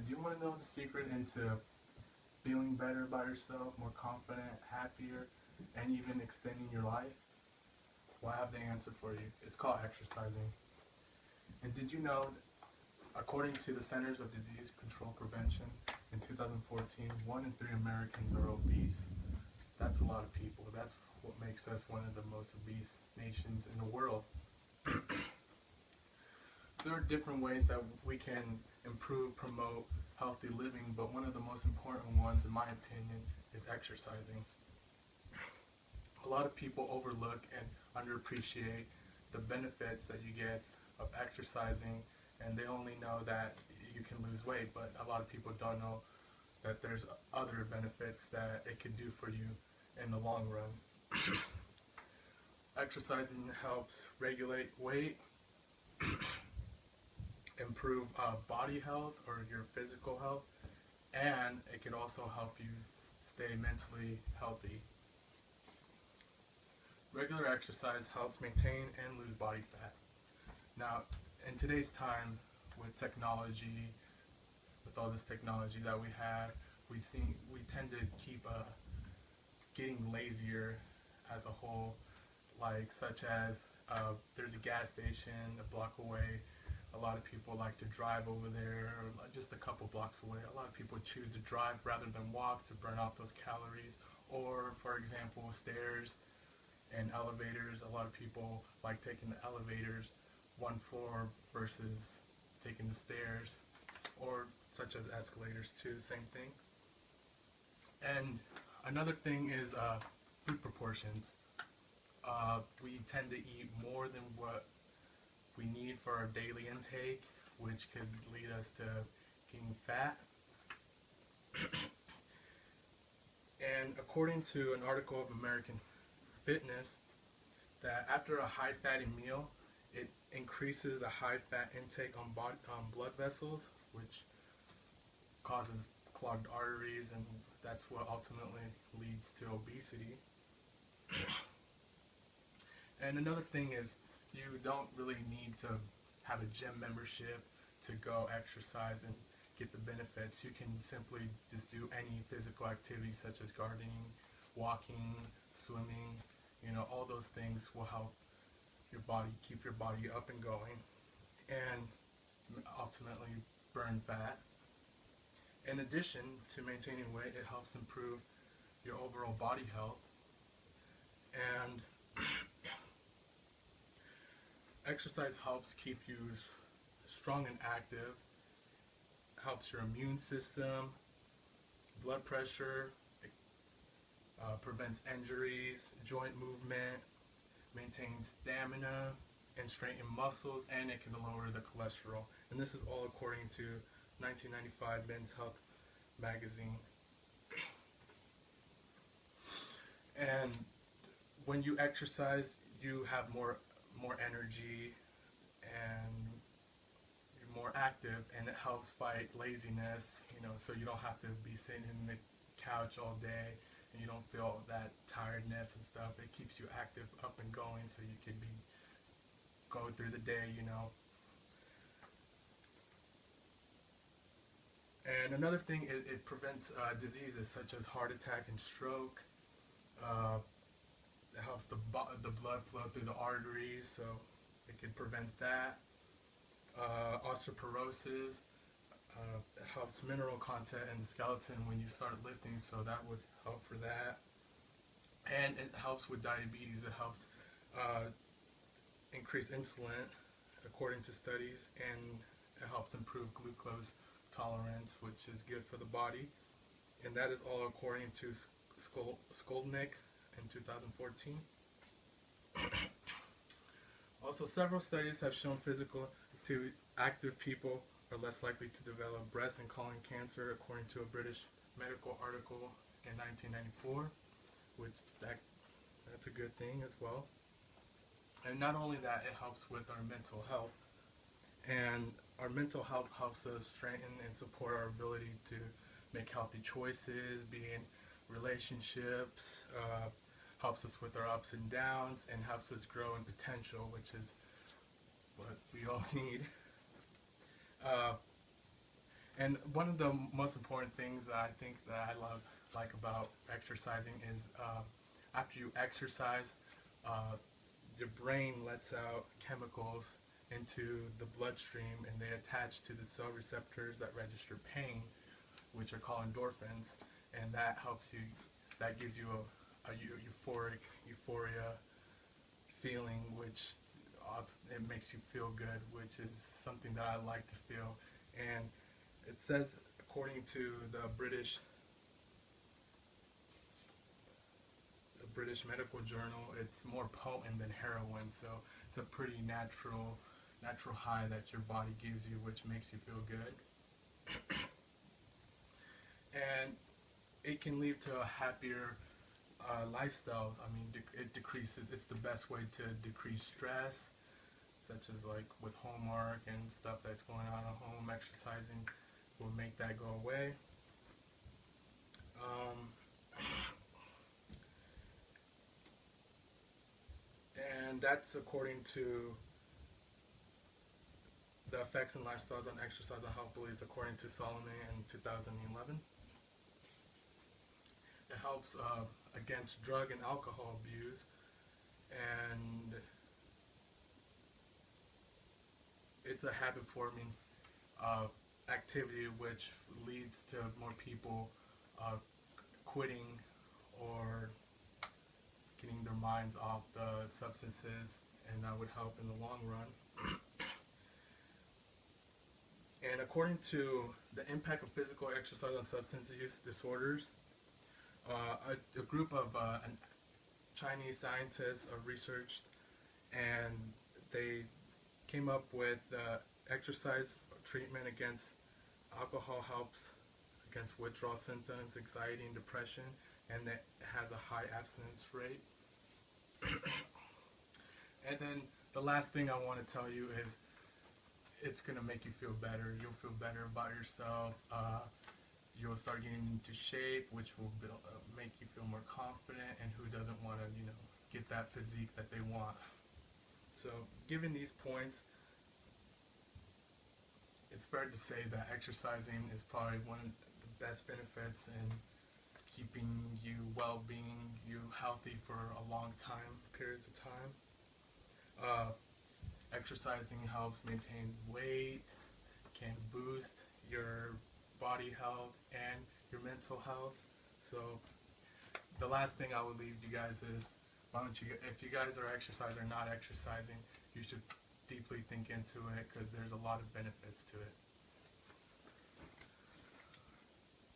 Do you want to know the secret into feeling better about yourself, more confident, happier, and even extending your life? Well, I have the answer for you. It's called exercising. And did you know, according to the Centers of Disease Control Prevention in 2014, 1 in 3 Americans are obese. That's a lot of people. That's what makes us one of the most obese nations in the world. There are different ways that we can improve, promote healthy living, but one of the most important ones, in my opinion, is exercising. A lot of people overlook and underappreciate the benefits that you get of exercising, and they only know that you can lose weight, but a lot of people don't know that there's other benefits that it could do for you in the long run. Exercising helps regulate weight, improve body health or your physical health, and it can also help you stay mentally healthy. Regular exercise helps maintain and lose body fat. Now, in today's time, with technology, with all this technology that we have, we tend to keep getting lazier as a whole. Like such as there's a gas station a block away. A lot of people like to drive over there, or just a couple blocks away. A lot of people choose to drive rather than walk to burn off those calories. Or, for example, stairs and elevators. A lot of people like taking the elevators one floor versus taking the stairs, or such as escalators too, same thing. And another thing is food proportions. We tend to eat more than what we need for our daily intake, which could lead us to getting fat. And according to an article of American Fitness, that after a high fatty meal, it increases the high fat intake on blood vessels, which causes clogged arteries, and that's what ultimately leads to obesity. And another thing is, you don't really need to have a gym membership to go exercise and get the benefits. You can simply just do any physical activity such as gardening, walking, swimming. All those things will help your body, keep your body up and going, and ultimately burn fat. In addition to maintaining weight, it helps improve your overall body health. And exercise helps keep you strong and active, helps your immune system, blood pressure, prevents injuries, joint movement, maintains stamina, and strengthen muscles, and it can lower the cholesterol. And this is all according to 1995 Men's Health magazine. And when you exercise, you have more energy, and you're more active, and it helps fight laziness, so you don't have to be sitting in the couch all day, and you don't feel that tiredness and stuff. It keeps you active, up and going, so you can be going through the day. And another thing, it prevents diseases such as heart attack and stroke. It helps the blood flow through the arteries, so it can prevent that. Osteoporosis, it helps mineral content in the skeleton when you start lifting, so that would help for that. And it helps with diabetes. It helps increase insulin, according to studies, and it helps improve glucose tolerance, which is good for the body. And that is all according to Skolnick in 2014. Also, several studies have shown physical active people are less likely to develop breast and colon cancer, according to a British medical article in 1994, which that's a good thing as well. And not only that, it helps with our mental health. And our mental health helps us strengthen and support our ability to make healthy choices, be in relationships, helps us with our ups and downs, and helps us grow in potential, which is what we all need. And one of the most important things that I think that I like about exercising is after you exercise, uh, your brain lets out chemicals into the bloodstream, and they attach to the cell receptors that register pain, which are called endorphins, and that helps you. That gives you a euphoria feeling, which it makes you feel good, which is something that I like to feel. And it says, according to the British Medical Journal, it's more potent than heroin. So it's a pretty natural high that your body gives you, which makes you feel good. And it can lead to a happier lifestyles. I mean, it decreases. It's the best way to decrease stress, such as like with homework and stuff that's going on at home. Exercising will make that go away. Um, and that's according to the effects and lifestyles on exercise and health beliefs, according to Solomon in 2011. It helps against drug and alcohol abuse, and it's a habit-forming activity which leads to more people uh, quitting or getting their minds off the substances, and that would help in the long run. And according to the impact of physical exercise on substance use disorders, a group of Chinese scientists researched, and they came up with exercise treatment against alcohol helps against withdrawal symptoms, anxiety, and depression, and it has a high abstinence rate. And then the last thing I want to tell you is it's going to make you feel better. You'll feel better about yourself. You'll start getting into shape, which will make you feel more confident, and who doesn't want to, get that physique that they want. So given these points, it's fair to say that exercising is probably one of the best benefits in keeping you well-being, you healthy for a long periods of time. Exercising helps maintain weight, can boost your body health and your mental health. So the last thing I would leave you guys is, why don't you, if you guys are exercising or not exercising, you should deeply think into it, because there's a lot of benefits to it.